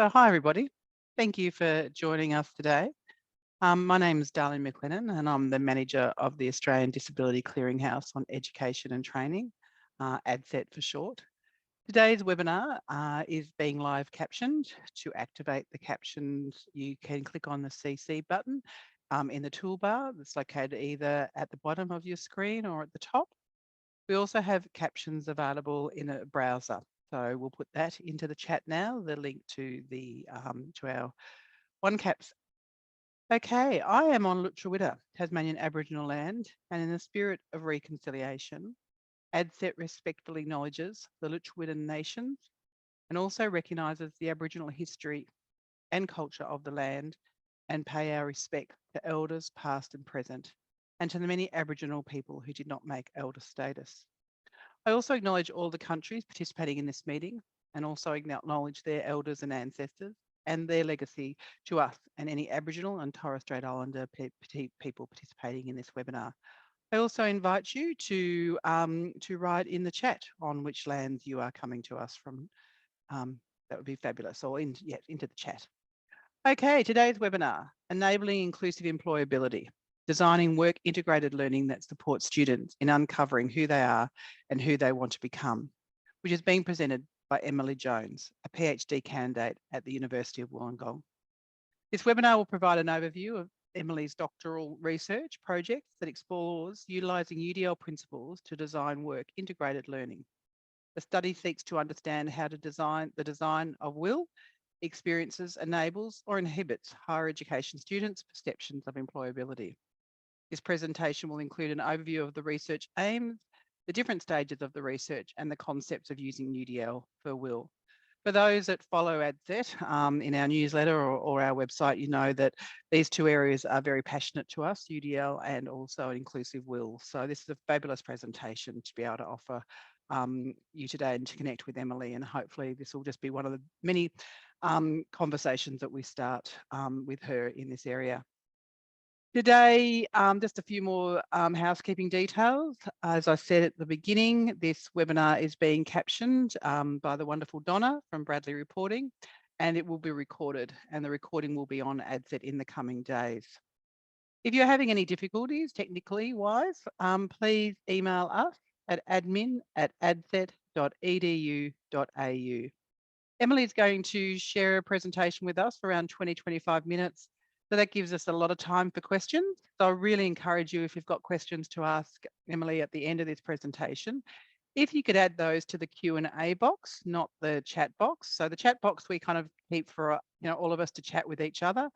So hi everybody, thank you for joining us today. My name is Darlene McLennan and I'm the manager of the Australian Disability Clearinghouse on Education and Training, ADCET for short. Today's webinar is being live captioned. To activate the captions, you can click on the CC button in the toolbar that's located either at the bottom of your screen or at the top. We also have captions available in a browser. So we'll put that into the chat now, the link to our OneCaps. Okay, I am on Lutruwita, Tasmanian Aboriginal land, and in the spirit of reconciliation, ADCET respectfully acknowledges the Lutruwita nations and also recognises the Aboriginal history and culture of the land and pay our respect to elders past and present, and to the many Aboriginal people who did not make elder status. I also acknowledge all the countries participating in this meeting and also acknowledge their elders and ancestors and their legacy to us and any Aboriginal and Torres Strait Islander people participating in this webinar. I also invite you to write in the chat on which lands you are coming to us from. That would be fabulous, or into the chat. Okay, today's webinar, Enabling Inclusive Employability. Designing work integrated learning that supports students in uncovering who they are and who they want to become, which is being presented by Emily Jones, a PhD candidate at the University of Wollongong. This webinar will provide an overview of Emily's doctoral research project that explores utilising UDL principles to design work integrated learning. The study seeks to understand how to design the design of will, experiences, enables or inhibits higher education students' perceptions of employability. This presentation will include an overview of the research aims, the different stages of the research, and the concepts of using UDL for will. For those that follow ADCET in our newsletter or our website, you know that these two areas are very passionate to us, UDL and also inclusive will. So this is a fabulous presentation to be able to offer you today and to connect with Emily, and hopefully this will just be one of the many conversations that we start with her in this area. Today, just a few more housekeeping details. As I said at the beginning, this webinar is being captioned by the wonderful Donna from Bradley Reporting, and it will be recorded, and the recording will be on ADCET in the coming days. If you're having any difficulties technically wise, please email us at admin@adcet.edu.au. Emily is going to share a presentation with us for around 20-25 minutes. So that gives us a lot of time for questions. So I really encourage you, if you've got questions to ask Emily at the end of this presentation, if you could add those to the Q&A box, not the chat box. So the chat box we kind of keep for all of us to chat with each other,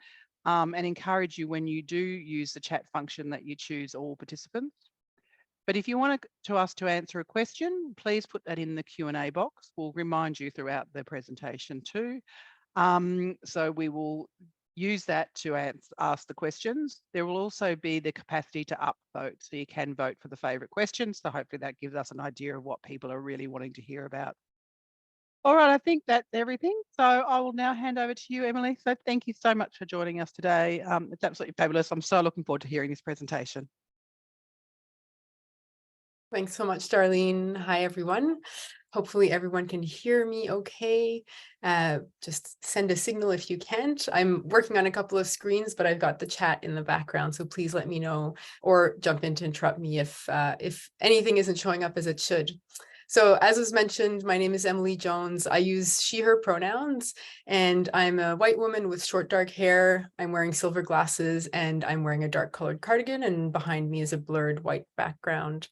and encourage you when you do use the chat function that you choose all participants. But if you want us to answer a question, please put that in the Q&A box. We'll remind you throughout the presentation too. So we will use that to ask the questions. There will also be the capacity to upvote, so you can vote for the favourite questions. So hopefully that gives us an idea of what people are really wanting to hear about. All right, I think that's everything. So I will now hand over to you, Emily. So thank you so much for joining us today. It's absolutely fabulous. I'm so looking forward to hearing this presentation. Thanks so much, Darlene. Hi, everyone. Hopefully everyone can hear me okay. Just send a signal if you can't. I'm working on a couple of screens, but I've got the chat in the background, so please let me know or jump in to interrupt me if anything isn't showing up as it should. So as was mentioned, my name is Emily Jones. I use she, her pronouns, and I'm a white woman with short, dark hair. I'm wearing silver glasses, and I'm wearing a dark colored cardigan, and behind me is a blurred white background.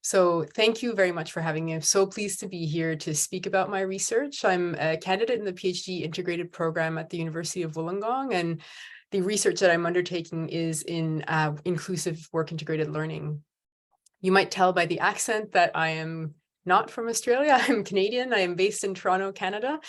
So thank you very much for having me. I'm so pleased to be here to speak about my research. I'm a candidate in the PhD integrated program at the University of Wollongong, and the research that I'm undertaking is in inclusive work integrated learning. You might tell by the accent that I am not from Australia. I'm Canadian. I am based in Toronto, Canada.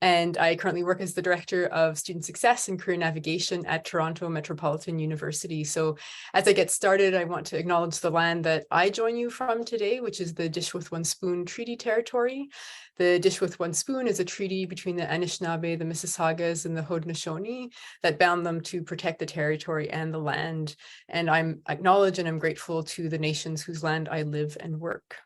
And I currently work as the Director of Student Success and Career Navigation at Toronto Metropolitan University. So as I get started, I want to acknowledge the land that I join you from today, which is the Dish with One Spoon Treaty Territory. The Dish with One Spoon is a treaty between the Anishinaabe, the Mississaugas, and the Haudenosaunee that bound them to protect the territory and the land. And I'm acknowledged and I'm grateful to the nations whose land I live and work.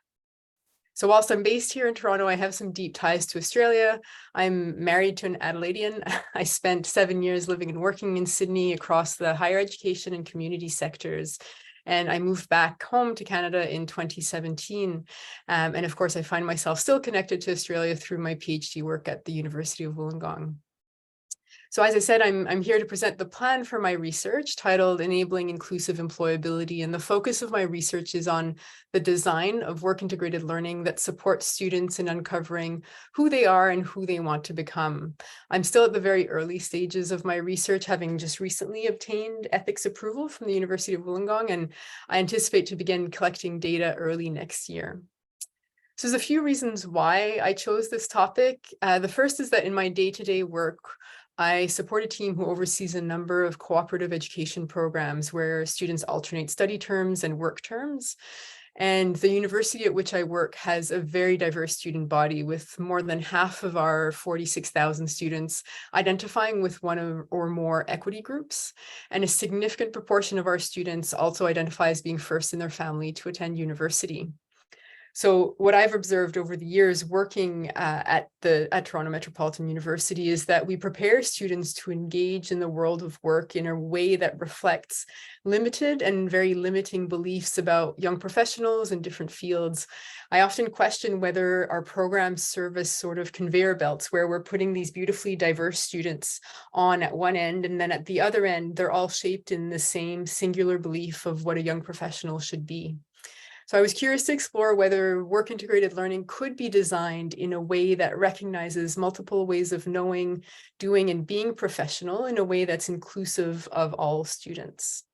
So whilst I'm based here in Toronto, I have some deep ties to Australia. I'm married to an Adelaidean. I spent 7 years living and working in Sydney across the higher education and community sectors. And I moved back home to Canada in 2017. And of course, I find myself still connected to Australia through my PhD work at the University of Wollongong. So as I said, I'm here to present the plan for my research titled Enabling Inclusive Employability. And the focus of my research is on the design of work-integrated learning that supports students in uncovering who they are and who they want to become. I'm still at the very early stages of my research, having just recently obtained ethics approval from the University of Wollongong, and I anticipate to begin collecting data early next year. So there's a few reasons why I chose this topic. The first is that in my day-to-day work, I support a team who oversees a number of cooperative education programs where students alternate study terms and work terms. And the university at which I work has a very diverse student body, with more than half of our 46,000 students identifying with one or more equity groups. And a significant proportion of our students also identify as being first in their family to attend university. So what I've observed over the years working at Toronto Metropolitan University is that we prepare students to engage in the world of work in a way that reflects limited and very limiting beliefs about young professionals in different fields. I often question whether our programs serve as sort of conveyor belts where we're putting these beautifully diverse students on at one end, and then at the other end, they're all shaped in the same singular belief of what a young professional should be. So I was curious to explore whether work-integrated learning could be designed in a way that recognizes multiple ways of knowing, doing, and being professional in a way that's inclusive of all students.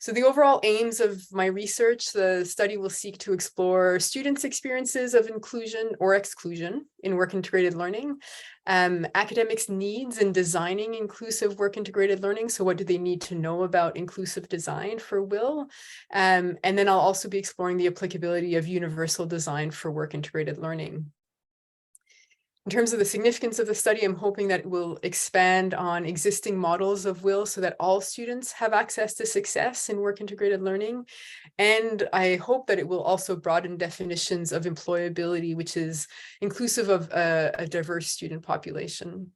So the overall aims of my research, the study will seek to explore students' experiences of inclusion or exclusion in work-integrated learning, academics' needs in designing inclusive work-integrated learning. So what do they need to know about inclusive design for WIL? And then I'll also be exploring the applicability of universal design for work-integrated learning. In terms of the significance of the study, I'm hoping that it will expand on existing models of WIL so that all students have access to success in work-integrated learning. And I hope that it will also broaden definitions of employability, which is inclusive of a diverse student population.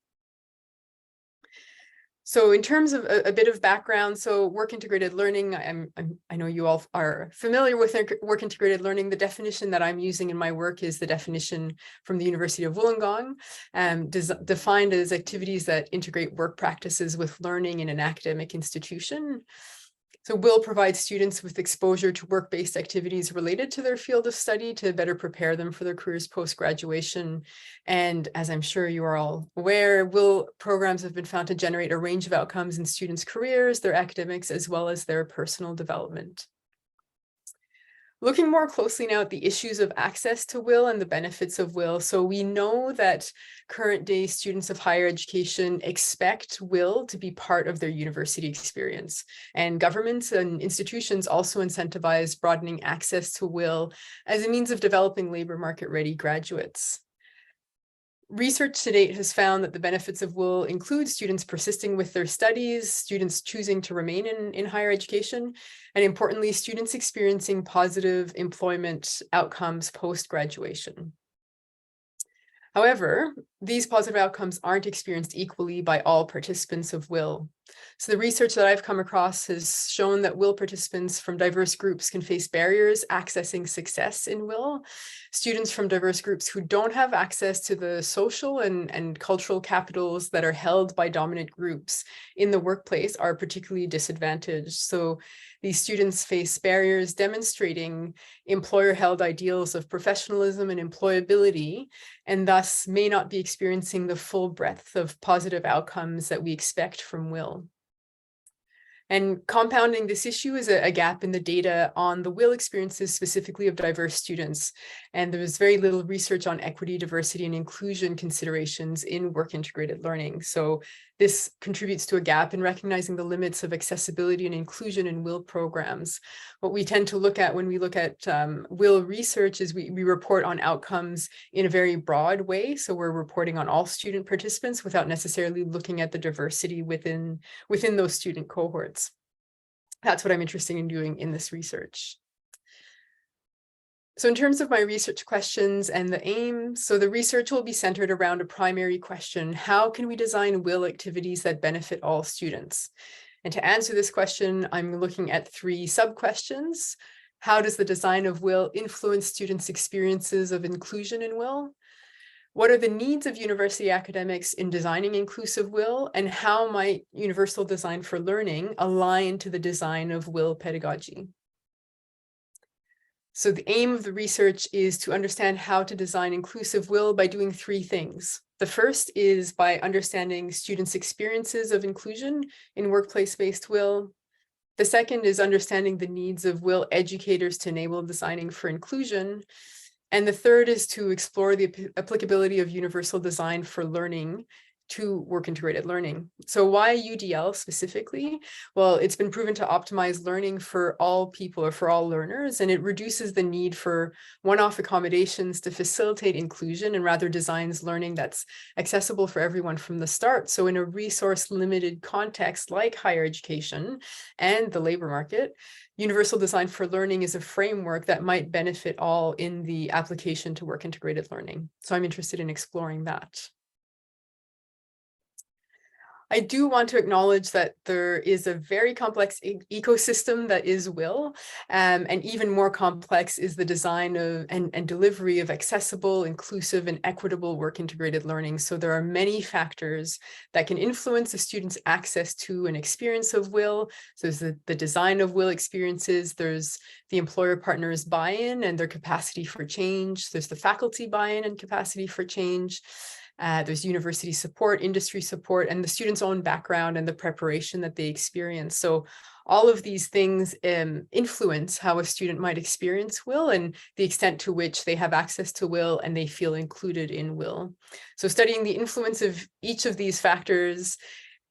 So in terms of a bit of background, so work-integrated learning, I know you all are familiar with work-integrated learning. The definition that I'm using in my work is the definition from the University of Wollongong, defined as activities that integrate work practices with learning in an academic institution. So WIL provides students with exposure to work-based activities related to their field of study to better prepare them for their careers post-graduation. And as I'm sure you are all aware, WIL programs have been found to generate a range of outcomes in students' careers, their academics, as well as their personal development. Looking more closely now at the issues of access to WIL and the benefits of WIL. So we know that current day students of higher education expect WIL to be part of their university experience. And governments and institutions also incentivize broadening access to WIL as a means of developing labor market ready graduates. Research to date has found that the benefits of WIL include students persisting with their studies, students choosing to remain in higher education, and importantly, students experiencing positive employment outcomes post-graduation. However, these positive outcomes aren't experienced equally by all participants of WIL. So the research that I've come across has shown that WIL participants from diverse groups can face barriers accessing success in WIL. Students from diverse groups who don't have access to the social and cultural capitals that are held by dominant groups in the workplace are particularly disadvantaged. So these students face barriers demonstrating employer-held ideals of professionalism and employability, and thus may not be experiencing the full breadth of positive outcomes that we expect from WIL. And compounding this issue is a gap in the data on the WIL experiences specifically of diverse students. And there was very little research on equity, diversity, and inclusion considerations in work-integrated learning. So this contributes to a gap in recognizing the limits of accessibility and inclusion in WIL programs. What we tend to look at when we look at WIL research is we report on outcomes in a very broad way. So we're reporting on all student participants without necessarily looking at the diversity within those student cohorts. That's what I'm interested in doing in this research. So in terms of my research questions and the aim, so the research will be centered around a primary question: how can we design will activities that benefit all students? And to answer this question, I'm looking at 3 sub-questions. How does the design of will influence students' experiences of inclusion in will? What are the needs of university academics in designing inclusive will? And how might universal design for learning align to the design of will pedagogy? So the aim of the research is to understand how to design inclusive will by doing 3 things. The first is by understanding students' experiences of inclusion in workplace-based will. The second is understanding the needs of will educators to enable designing for inclusion. And the third is to explore the applicability of universal design for learning to work integrated learning. So why UDL specifically? Well, it's been proven to optimize learning for all people or for all learners, and it reduces the need for one-off accommodations to facilitate inclusion and rather designs learning that's accessible for everyone from the start. So in a resource-limited context like higher education and the labor market, universal design for learning is a framework that might benefit all in the application to work integrated learning. So I'm interested in exploring that. I do want to acknowledge that there is a very complex ecosystem that is will, and even more complex is the design of and delivery of accessible, inclusive, and equitable work integrated learning. So there are many factors that can influence a student's access to an experience of will. So there's the design of will experiences, there's the employer partners buy-in and their capacity for change, there's the faculty buy-in and capacity for change. There's university support, industry support, and the student's own background and the preparation that they experience. So all of these things influence how a student might experience will and the extent to which they have access to will and they feel included in will. So studying the influence of each of these factors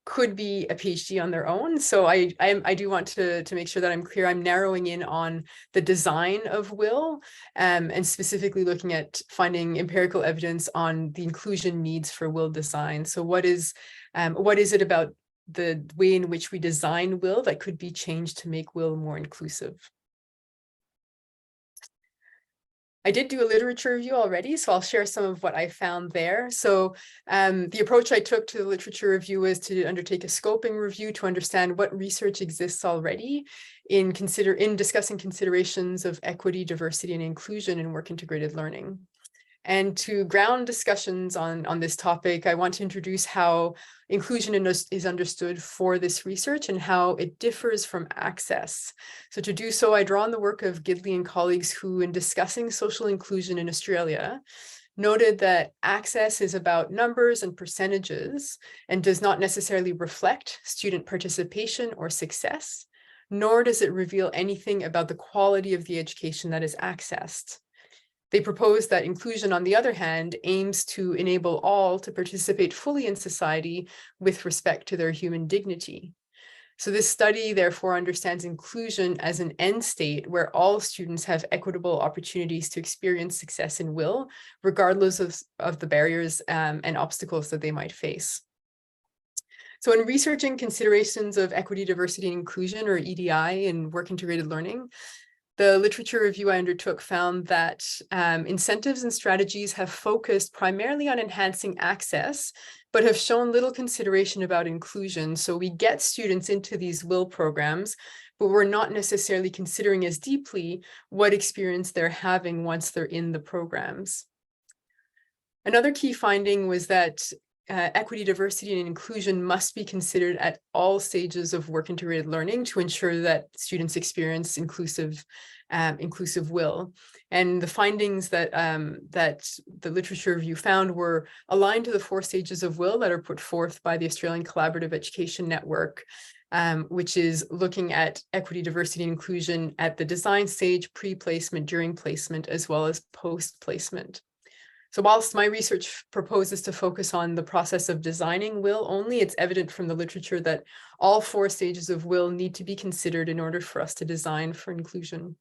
could be a PhD on their own. So I do want to make sure that I'm clear. I'm narrowing in on the design of will and specifically looking at finding empirical evidence on the inclusion needs for will design. So what is it about the way in which we design will that could be changed to make will more inclusive? I did do a literature review already, so I'll share some of what I found there. So the approach I took to the literature review was to undertake a scoping review to understand what research exists already in discussing considerations of equity, diversity, and inclusion in work integrated learning. And to ground discussions on this topic, I want to introduce how inclusion is understood for this research and how it differs from access. So to do so, I draw on the work of Gidley and colleagues who, in discussing social inclusion in Australia, noted that access is about numbers and percentages and does not necessarily reflect student participation or success, nor does it reveal anything about the quality of the education that is accessed. They propose that inclusion, on the other hand, aims to enable all to participate fully in society with respect to their human dignity. So this study therefore understands inclusion as an end state where all students have equitable opportunities to experience success in will, regardless of the barriers and obstacles that they might face. So in researching considerations of equity, diversity, and inclusion, or EDI, in work integrated learning, the literature review I undertook found that incentives and strategies have focused primarily on enhancing access, but have shown little consideration about inclusion. So we get students into these will programs, but we're not necessarily considering as deeply what experience they're having once they're in the programs. Another key finding was that equity, diversity, and inclusion must be considered at all stages of work integrated learning to ensure that students experience inclusive will. And the findings that the literature review found were aligned to the 4 stages of will that are put forth by the Australian Collaborative Education Network, which is looking at equity, diversity, and inclusion at the design stage, pre-placement, during placement, as well as post-placement. So whilst my research proposes to focus on the process of designing will only, it's evident from the literature that all 4 stages of will need to be considered in order for us to design for inclusion.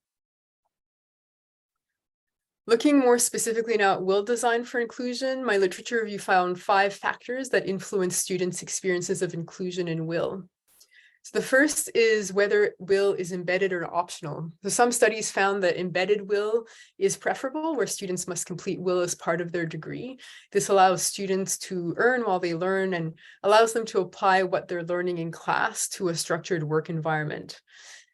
Looking more specifically now at will design for inclusion, my literature review found 5 factors that influence students' experiences of inclusion in will. So the first is whether will is embedded or optional. So some studies found that embedded will is preferable, where students must complete will as part of their degree. This allows students to earn while they learn and allows them to apply what they're learning in class to a structured work environment.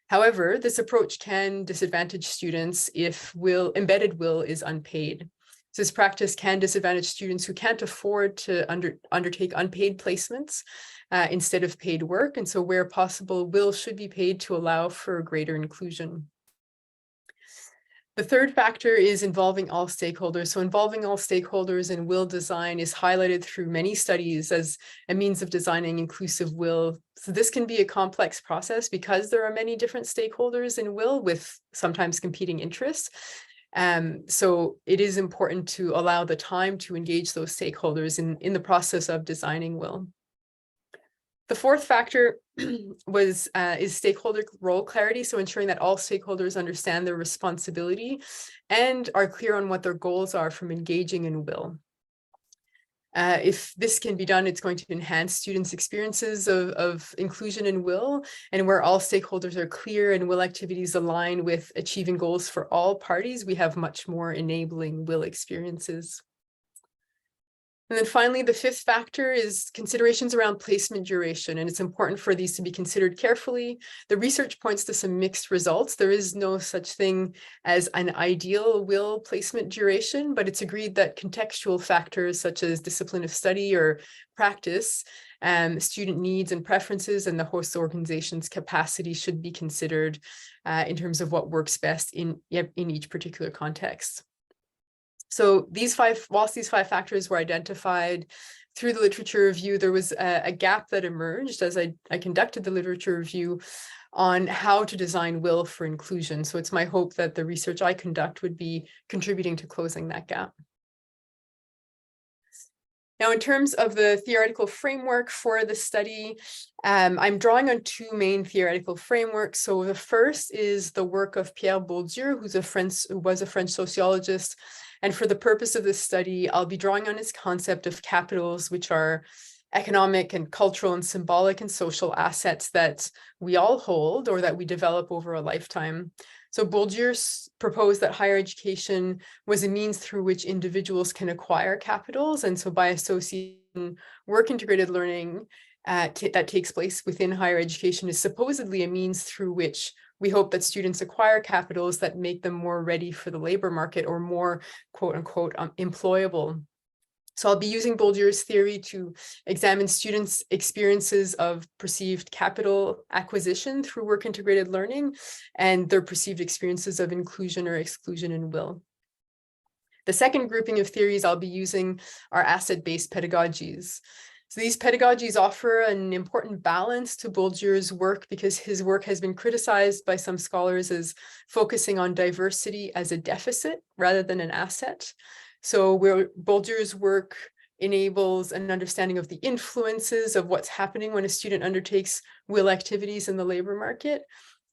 However, this approach can disadvantage students if embedded will is unpaid. So this practice can disadvantage students who can't afford to undertake unpaid placements instead of paid work. And so where possible, will should be paid to allow for greater inclusion. The third factor is involving all stakeholders. So involving all stakeholders in will design is highlighted through many studies as a means of designing inclusive will. So this can be a complex process because there are many different stakeholders in will with sometimes competing interests. So it is important to allow the time to engage those stakeholders in the process of designing will. The fourth factor is stakeholder role clarity. So ensuring that all stakeholders understand their responsibility and are clear on what their goals are from engaging in will. If this can be done, it's going to enhance students' experiences of inclusion in will, and where all stakeholders are clear and will activities align with achieving goals for all parties, we have much more enabling will experiences. And then finally, the fifth factor is considerations around placement duration, and it's important for these to be considered carefully. The research points to some mixed results. There is no such thing as an ideal will placement duration, but it's agreed that contextual factors such as discipline of study or practice, student needs and preferences, and the host organization's capacity should be considered in terms of what works best in each particular context. So whilst these five factors were identified through the literature review, there was a gap that emerged as I conducted the literature review on how to design will for inclusion. So it's my hope that the research I conduct would be contributing to closing that gap. Now, in terms of the theoretical framework for the study, I'm drawing on two main theoretical frameworks. So the first is the work of Pierre Bourdieu, who was a French sociologist. And for the purpose of this study, I'll be drawing on his concept of capitals, which are economic and cultural and symbolic and social assets that we all hold or that we develop over a lifetime. So Bourdieu proposed that higher education was a means through which individuals can acquire capitals. And so by associating work integrated learning that takes place within higher education is supposedly a means through which we hope that students acquire capitals that make them more ready for the labor market or more, quote unquote, employable. So I'll be using Bourdieu's theory to examine students' experiences of perceived capital acquisition through work integrated learning and their perceived experiences of inclusion or exclusion in will. The second grouping of theories I'll be using are asset-based pedagogies. So these pedagogies offer an important balance to Bourdieu's work because his work has been criticized by some scholars as focusing on diversity as a deficit rather than an asset. So where Bourdieu's work enables an understanding of the influences of what's happening when a student undertakes will activities in the labor market,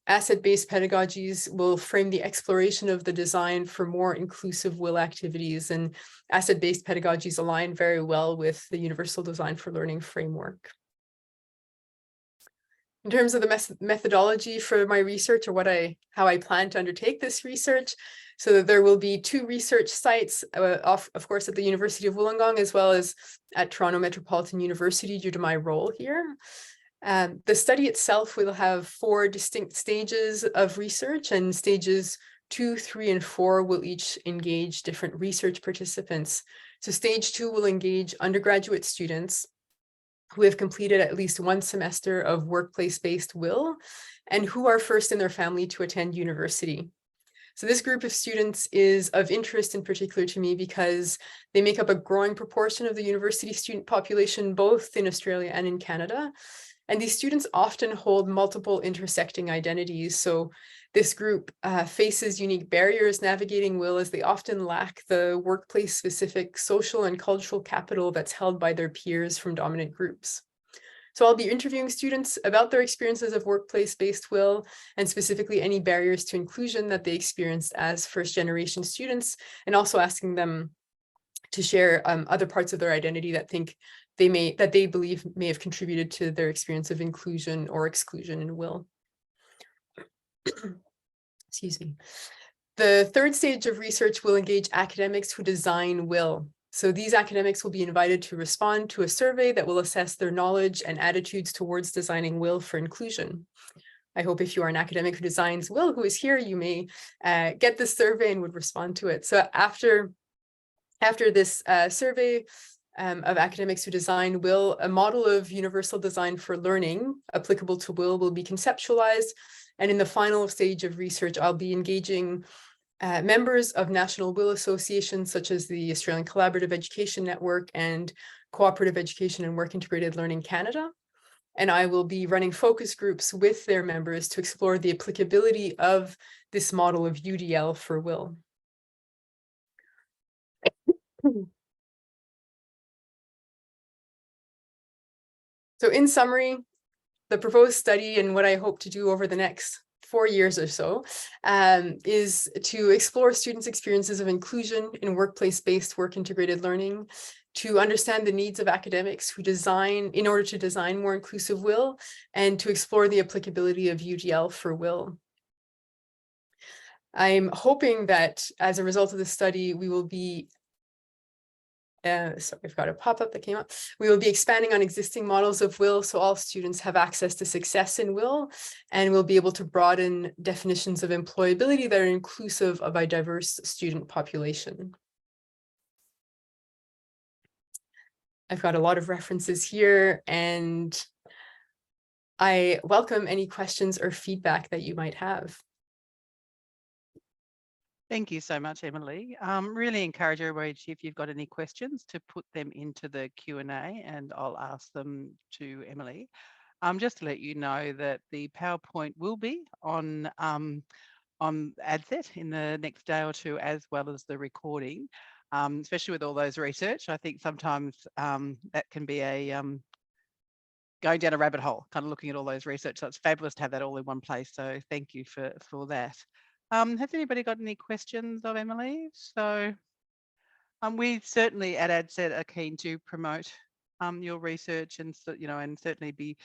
asset-based pedagogies will frame the exploration of the design for more inclusive will activities, and asset-based pedagogies align very well with the Universal Design for Learning framework. In terms of the methodology for my research or how I plan to undertake this research, so that there will be two research sites, of course, at the University of Wollongong, as well as at Toronto Metropolitan University due to my role here. The study itself will have 4 distinct stages of research, and stages 2, 3, and 4 will each engage different research participants. So stage 2 will engage undergraduate students who have completed at least 1 semester of workplace-based will and who are first in their family to attend university. So this group of students is of interest in particular to me because they make up a growing proportion of the university student population, both in Australia and in Canada. And these students often hold multiple intersecting identities. So this group faces unique barriers navigating will as they often lack the workplace-specific social and cultural capital that's held by their peers from dominant groups. So I'll be interviewing students about their experiences of workplace-based will and specifically any barriers to inclusion that they experienced as first-generation students, and also asking them to share other parts of their identity that they believe may have contributed to their experience of inclusion or exclusion in will. Excuse me. The third stage of research will engage academics who design will. So these academics will be invited to respond to a survey that will assess their knowledge and attitudes towards designing will for inclusion. I hope if you are an academic who designs will who is here, you may get this survey and would respond to it. So after this survey of academics who design will, a model of universal design for learning applicable to will be conceptualized. And in the final stage of research, I'll be engaging members of national will associations such as the Australian Collaborative Education Network and Cooperative Education and Work Integrated Learning Canada. And I will be running focus groups with their members to explore the applicability of this model of UDL for will. So in summary, the proposed study and what I hope to do over the next 4 years or so is to explore students' experiences of inclusion in workplace-based work integrated learning, to understand the needs of academics who design in order to design more inclusive will, and to explore the applicability of UDL for will. I'm hoping that as a result of the study, we will be sorry, I've got a pop-up that came up. We will be expanding on existing models of will, so all students have access to success in will, and we'll be able to broaden definitions of employability that are inclusive of a diverse student population. I've got a lot of references here, and I welcome any questions or feedback that you might have. Thank you so much, Emily. Really encourage everybody, if you've got any questions, to put them into the Q&A and I'll ask them to Emily. Just to let you know that the PowerPoint will be on ADCET in the next day or two, as well as the recording, especially with all those research. I think sometimes that can be a going down a rabbit hole, kind of looking at all those research. So it's fabulous to have that all in one place. So thank you for that. Has anybody got any questions of Emily? So we certainly at ADCET are keen to promote your research and, and certainly be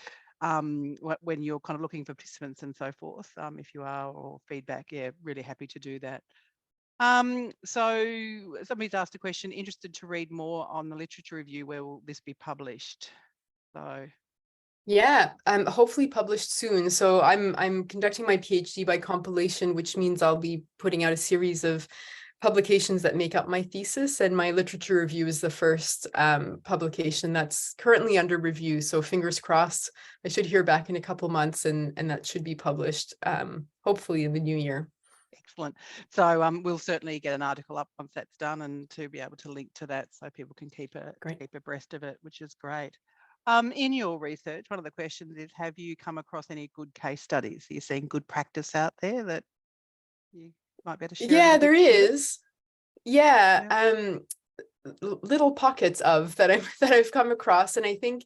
when you're kind of looking for participants and so forth, if you are, or feedback, yeah, really happy to do that. So somebody's asked a question, interested to read more on the literature review, where will this be published? So. Yeah, hopefully published soon. So I'm conducting my PhD by compilation, which means I'll be putting out a series of publications that make up my thesis, and my literature review is the first publication that's currently under review. So fingers crossed, I should hear back in a couple months, and that should be published hopefully in the new year. Excellent. So we'll certainly get an article up once that's done, and to be able to link to that so people can keep abreast of it, which is great. In your research, one of the questions is, have you come across any good case studies? Are you seeing good practice out there that you might be able to share? Yeah, there is. Yeah. Little pockets of that I've come across, and I think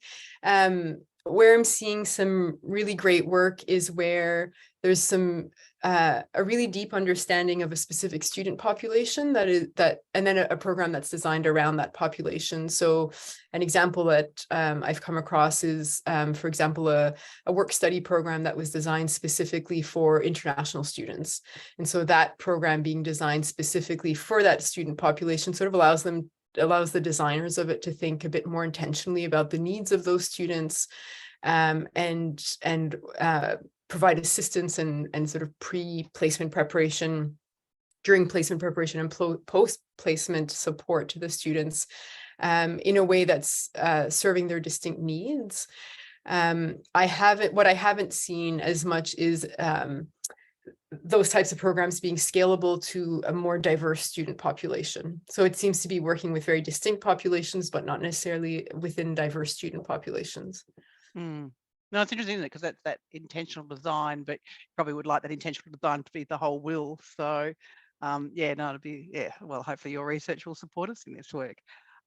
where I'm seeing some really great work is where there's some a really deep understanding of a specific student population and then a program that's designed around that population. So an example that I've come across is, for example, a work study program that was designed specifically for international students. And so that program being designed specifically for that student population sort of allows the designers of it to think a bit more intentionally about the needs of those students, and provide assistance and sort of pre-placement preparation, during placement preparation, and post-placement support to the students in a way that's serving their distinct needs. What I haven't seen as much is those types of programs being scalable to a more diverse student population. So it seems to be working with very distinct populations, but not necessarily within diverse student populations. No, it's interesting, isn't it? Because that's that intentional design, but you probably would like that intentional design to be the whole will. So, yeah, no, it'd be, yeah, well, hopefully your research will support us in this work.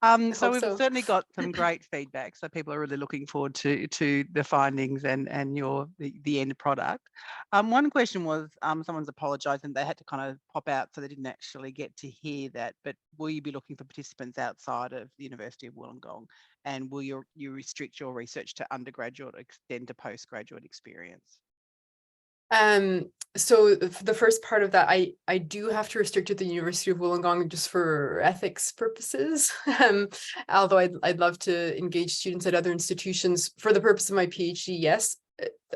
I So hope we've so. certainly got some great feedback. So people are really looking forward to the findings and the end product. One question was someone's apologising they had to kind of pop out, so they didn't actually get to hear that. But will you be looking for participants outside of the University of Wollongong, and will you restrict your research to undergraduate, or extend to postgraduate experience? So the first part of that, I do have to restrict it to the University of Wollongong just for ethics purposes. Although I'd love to engage students at other institutions for the purpose of my PhD. Yes,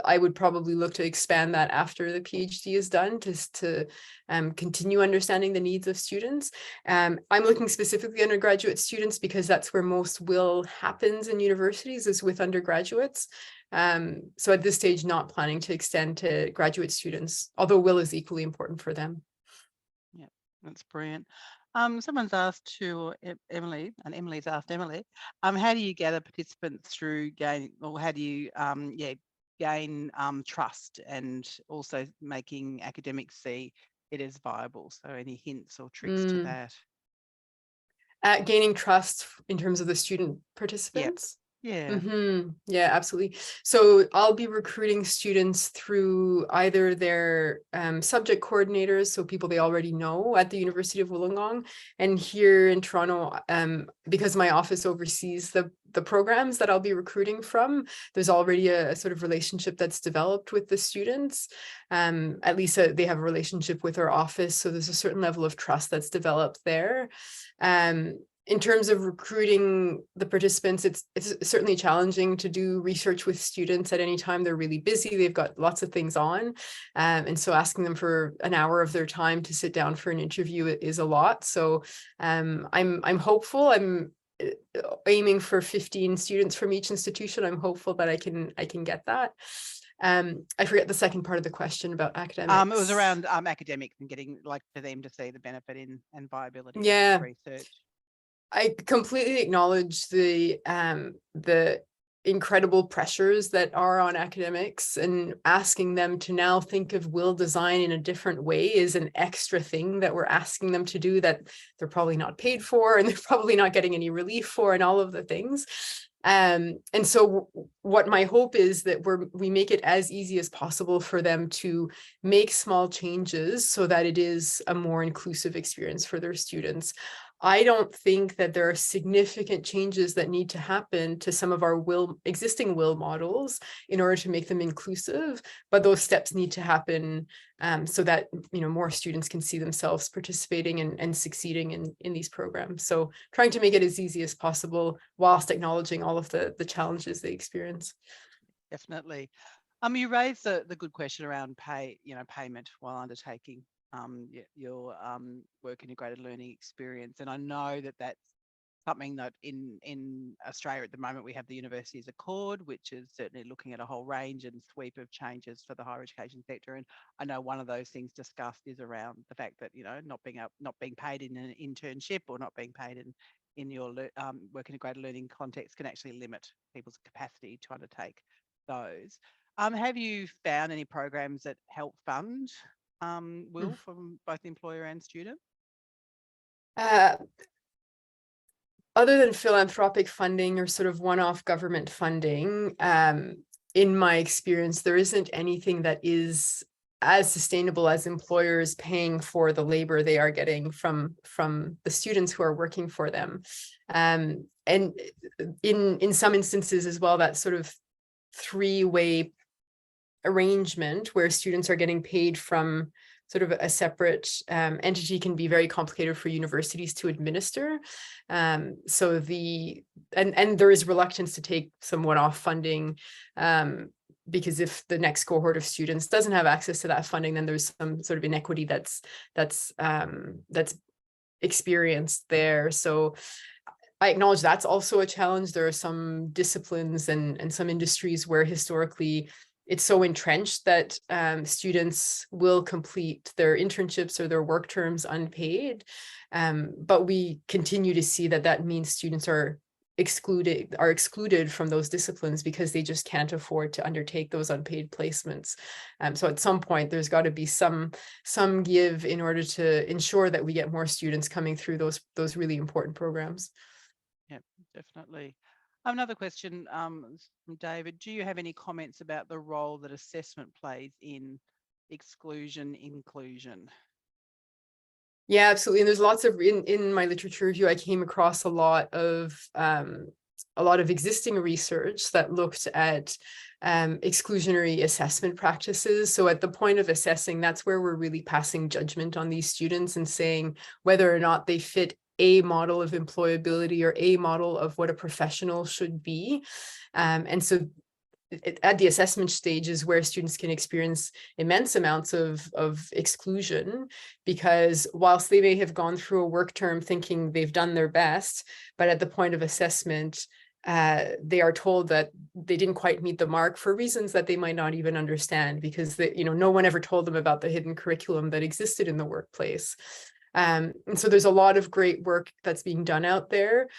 I would probably look to expand that after the PhD is done, just to continue understanding the needs of students. I'm looking specifically at undergraduate students because that's where most will happens in universities, is with undergraduates. So at this stage, not planning to extend to graduate students, although will is equally important for them. Yeah, that's brilliant. Someone's asked to Emily, and Emily's asked Emily, how do you gather participants through or how do you, gain trust, and also making academics see it as viable? So any hints or tricks to that? Gaining trust in terms of the student Yeah, participants. yeah. Yeah, absolutely. So I'll be recruiting students through either their subject coordinators, so people they already know at the University of Wollongong, and here in Toronto, because my office oversees the programs that I'll be recruiting from, there's already a sort of relationship that's developed with the students. At least they have a relationship with our office, so there's a certain level of trust that's developed there. In terms of recruiting the participants, it's certainly challenging to do research with students at any time. They're really busy. They've got lots of things on. And so asking them for an hour of their time to sit down for an interview is a lot. So I'm hopeful. I'm aiming for 15 students from each institution. I'm hopeful that I can get that. I forget the second part of the question about academics. It was around academics and getting for them to see the benefit in and viability of Yeah. research. I completely acknowledge the incredible pressures that are on academics, and asking them to now think of will design in a different way is an extra thing that we're asking them to do that they're probably not paid for, and they're probably not getting any relief for, and all of the things. And so what my hope is that we make it as easy as possible for them to make small changes so that it is a more inclusive experience for their students. I don't think that there are significant changes that need to happen to some of our existing will models in order to make them inclusive, but those steps need to happen so that more students can see themselves participating and succeeding in these programs. So trying to make it as easy as possible whilst acknowledging all of the challenges they experience. Definitely. You raised the good question around payment while undertaking your work integrated learning experience, and I know that that's something that in Australia at the moment we have the Universities Accord, which is certainly looking at a whole range and sweep of changes for the higher education sector. And I know one of those things discussed is around the fact that not being paid in an internship, or not being paid in your work integrated learning context, can actually limit people's capacity to undertake those. Have you found any programs that help fund will from both employer and student? Other than philanthropic funding or sort of one-off government funding, in my experience, there isn't anything that is as sustainable as employers paying for the labor they are getting from the students who are working for them. And in some instances as well, that sort of three-way arrangement where students are getting paid from sort of a separate entity can be very complicated for universities to administer. So there is reluctance to take some one-off funding, because if the next cohort of students doesn't have access to that funding, then there's some sort of inequity that's experienced there. So I acknowledge that's also a challenge. There are some disciplines and some industries where historically it's so entrenched that students will complete their internships or their work terms unpaid. But we continue to see that means students are excluded from those disciplines because they just can't afford to undertake those unpaid placements. So at some point, there's got to be some give in order to ensure that we get more students coming through those really important programs. Definitely. Another question from David. Do you have any comments about the role that assessment plays in exclusion, inclusion? Yeah, absolutely. And there's lots of in my literature review, I came across a lot of existing research that looked at exclusionary assessment practices. So at the point of assessing, that's where we're really passing judgment on these students and saying whether or not they fit a model of employability or a model of what a professional should be. And so at the assessment stage is where students can experience immense amounts of exclusion, because whilst they may have gone through a work term thinking they've done their best, but at the point of assessment, they are told that they didn't quite meet the mark for reasons that they might not even understand, because no one ever told them about the hidden curriculum that existed in the workplace. And so there's a lot of great work that's being done out there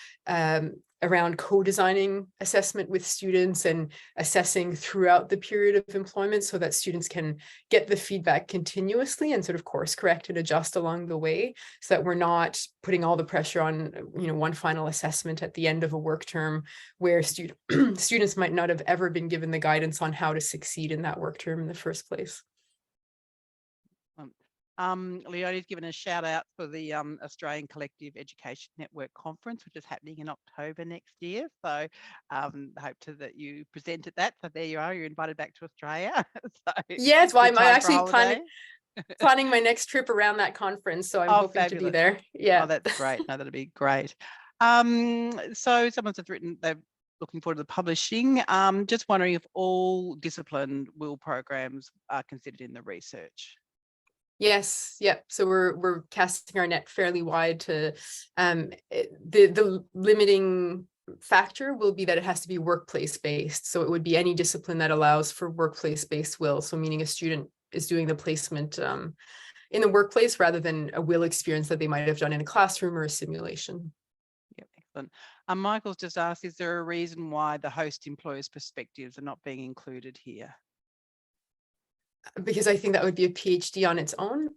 around co-designing assessment with students and assessing throughout the period of employment so that students can get the feedback continuously and sort of course correct and adjust along the way, so that we're not putting all the pressure on one final assessment at the end of a work term where students might not have ever been given the guidance on how to succeed in that work term in the first place. Leonie's given a shout out for the Australian Collective Education Network Conference, which is happening in October next year. So hope that you present at that. So there you are, you're invited back to Australia. So yes, well, I'm actually planning my next trip around that conference. So I'm hoping fabulous. To be there. Yeah. Oh, that's great. No, that'd be great. So someone's just written, they're looking forward to the publishing. Just wondering if all discipline WIL programs are considered in the research. Yes, yep. So we're casting our net fairly wide to the limiting factor will be that it has to be workplace based. So it would be any discipline that allows for workplace based WIL. So meaning a student is doing the placement in the workplace rather than a WIL experience that they might have done in a classroom or a simulation. Yep, excellent. Michael's just asked, is there a reason why the host employers' perspectives are not being included here? Because I think that would be a PhD on its own.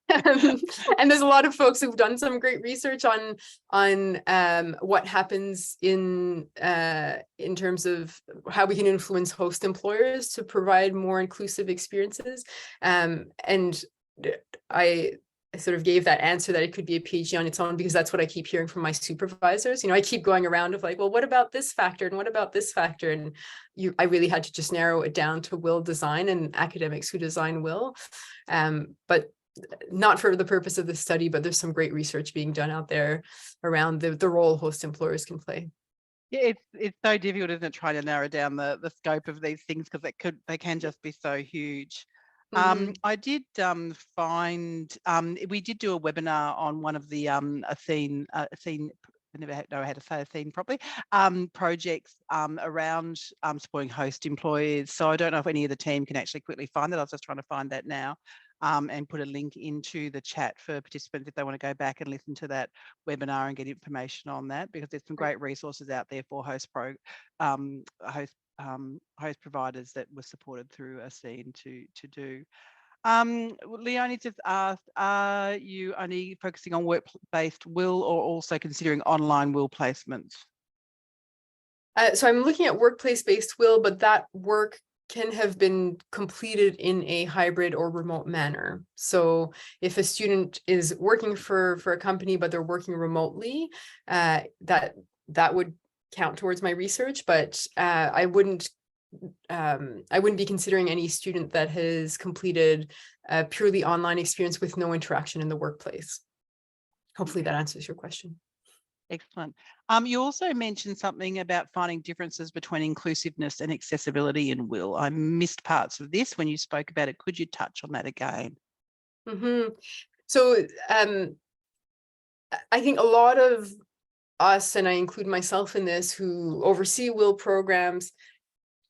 And there's a lot of folks who've done some great research on what happens in terms of how we can influence host employers to provide more inclusive experiences. And I sort of gave that answer that it could be a PhD on its own, because that's what I keep hearing from my supervisors. I keep going around of like, well, what about this factor? And what about this factor? And I really had to just narrow it down to WIL design and academics who design WIL. But not for the purpose of the study, but there's some great research being done out there around the role host employers can play. Yeah, it's so difficult, isn't it, trying to narrow down the scope of these things, because they can just be so huge. I did find we did do a webinar on one of the ADCET, I never know how to say ADCET properly, projects around supporting host employers. So I don't know if any of the team can actually quickly find that. I was just trying to find that now and put a link into the chat for participants if they want to go back and listen to that webinar and get information on that, because there's some great resources out there for host providers that were supported through ADCET to do. Leonie just asked, are you only focusing on work-based WIL or also considering online WIL placements? So I'm looking at workplace-based WIL, but that work can have been completed in a hybrid or remote manner. So if a student is working for a company, but they're working remotely, that would count towards my research, but I wouldn't be considering any student that has completed a purely online experience with no interaction in the workplace. Hopefully that answers your question. Excellent. You also mentioned something about finding differences between inclusiveness and accessibility in WIL. I missed parts of this when you spoke about it. Could you touch on that again? So I think a lot of us, and I include myself in this, who oversee WIL programs,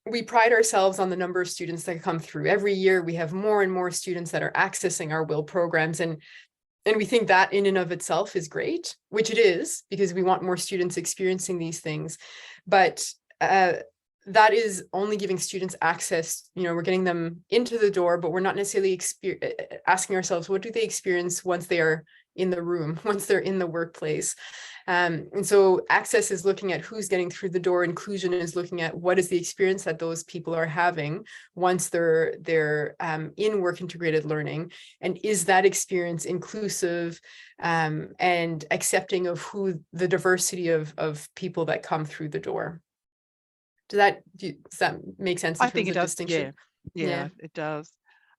we pride ourselves on the number of students that come through. Every year we have more and more students that are accessing our WIL programs, and we think that in and of itself is great, which it is, because we want more students experiencing these things. But that is only giving students access. We're getting them into the door, but we're not necessarily asking ourselves, what do they experience once they are in the room, once they're in the workplace. And so access is looking at who's getting through the door. Inclusion is looking at what is the experience that those people are having once they're in work integrated learning, and is that experience inclusive and accepting of who the diversity of people that come through the door. Does that make sense in I terms think it of does. distinction? Yeah, it does.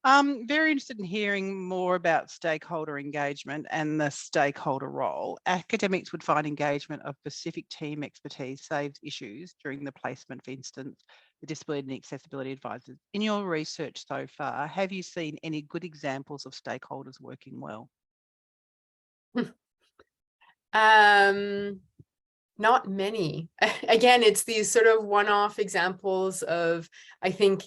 Very interested in hearing more about stakeholder engagement and the stakeholder role. Academics would find engagement of specific team expertise saves issues during the placement, for instance, the disability and accessibility advisors. In your research so far, have you seen any good examples of stakeholders working well? Not many. Again, it's these sort of one-off examples of, I think,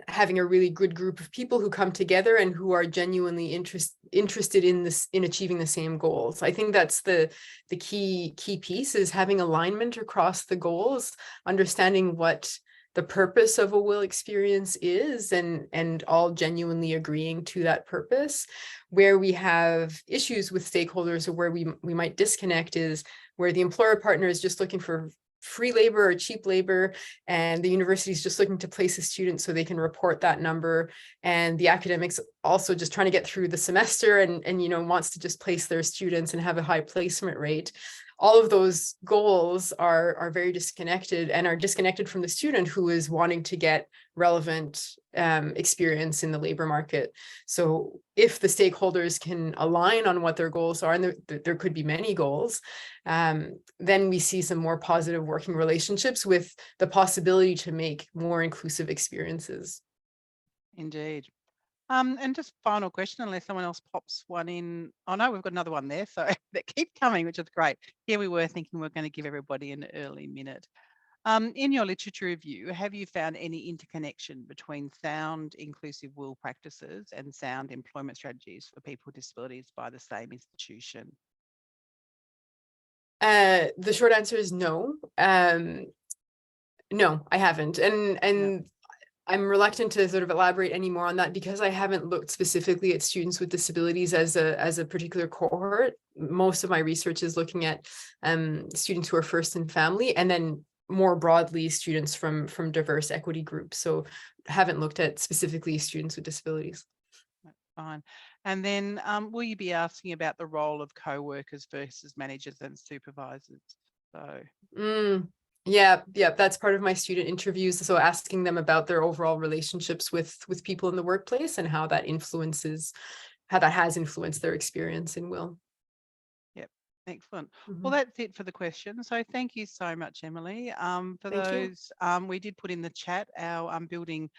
having a really good group of people who come together and who are genuinely interested in achieving the same goals. I think that's the key piece, is having alignment across the goals, understanding what the purpose of a WIL experience is, and all genuinely agreeing to that purpose. Where we have issues with stakeholders, or where we might disconnect, is where the employer partner is just looking for free labor or cheap labor, and the university is just looking to place a student so they can report that number, and the academics also just trying to get through the semester and wants to just place their students and have a high placement rate. All of those goals are very disconnected, and are disconnected from the student who is wanting to get relevant experience in the labor market. So if the stakeholders can align on what their goals are, and there could be many goals, then we see some more positive working relationships with the possibility to make more inclusive experiences. Indeed. And just final question, unless someone else pops one in. Oh no, we've got another one there. So that keep coming, which is great. Here we were thinking we're going to give everybody an early minute. In your literature review, have you found any interconnection between sound inclusive WIL practices and sound employment strategies for people with disabilities by the same institution? The short answer is no. No, I haven't. And I'm reluctant to sort of elaborate any more on that, because I haven't looked specifically at students with disabilities as a particular cohort. Most of my research is looking at students who are first in family, and then more broadly students from diverse equity groups. So haven't looked at specifically students with disabilities. Fine. And then will you be asking about the role of co-workers versus managers and supervisors? So yeah, that's part of my student interviews. So asking them about their overall relationships with people in the workplace, and how that has influenced their experience in WIL. Yep, excellent. Well, that's it for the questions. So thank you so much, Emily. For Thank you. those, we did put in the chat our building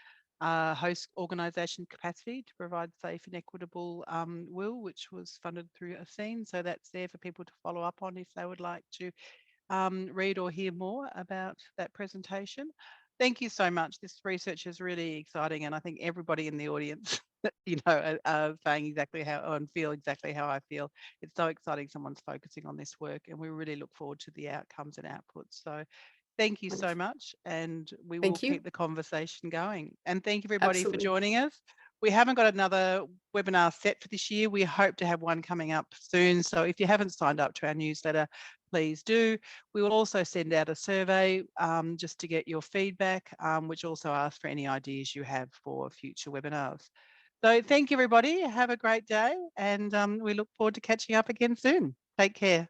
host organisation capacity to provide safe and equitable WIL, which was funded through ADCET. So that's there for people to follow up on if they would like to read or hear more about that presentation. Thank you so much. This research is really exciting, and I think everybody in the audience, are saying exactly how, and feel exactly how I feel. It's so exciting someone's focusing on this work, and we really look forward to the outcomes and outputs. So thank you so much, and we will keep the conversation going. And thank you everybody for joining us. We haven't got another webinar set for this year. We hope to have one coming up soon. So if you haven't signed up to our newsletter, please do. We will also send out a survey just to get your feedback, which also asks for any ideas you have for future webinars. So thank you, everybody. Have a great day, and we look forward to catching up again soon. Take care.